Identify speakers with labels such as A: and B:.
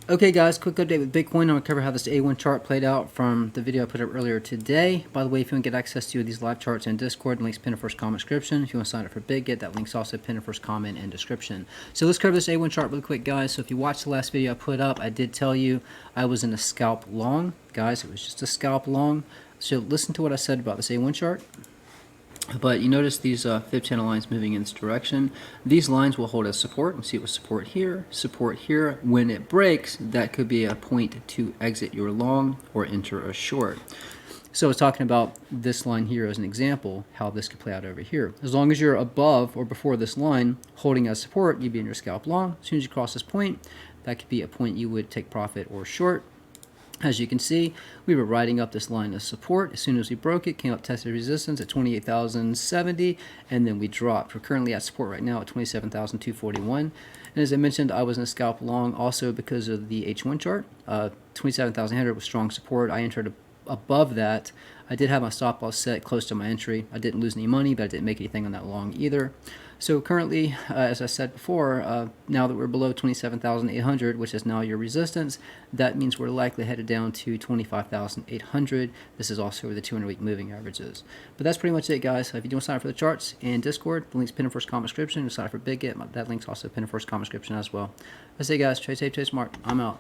A: Okay guys, quick update with Bitcoin. I'm going to cover how this A1 chart played out from the video I put up earlier today. By the way, if you want to get access to these live charts in Discord, the link's pinned in the first comment description. If you want to sign up for BitGet, that link's also pinned in the first comment and description. So let's cover this A1 chart really quick, guys. So if you watched the last video I put up, I did tell you I was in a scalp long. Guys, it was just a scalp long. So listen to what I said about this A1 chart. But you notice these fib channel lines moving in this direction. These lines will hold as support. You see it was support here, support here. When it breaks, that could be a point to exit your long or enter a short. So I was talking about this line here as an example, how this could play out over here. As long as you're above or before this line, holding as support, you'd be in your scalp long. As soon as you cross this point, that could be a point you would take profit or short. As you can see, we were riding up this line of support. As soon as we broke it, came up, tested resistance at 28,070, and then we dropped. We're currently at support right now at 27,241. And as I mentioned, I was in a scalp long also because of the H1 chart. 27,100 was strong support. I entered above that. I did have my stop loss set close to my entry. I didn't lose any money, but I didn't make anything on that long either. So currently, as I said before, now that we're below 27,800, which is now your resistance, that means we're likely headed down to 25,800. This is also where the 200-week moving average is. But that's pretty much it, guys. If you don't sign up for the charts in Discord, the link's pinned in the first comment description. You sign up for BitGet, that link's also pinned in the first comment description as well. That's it, guys. Trade safe, trade smart. I'm out.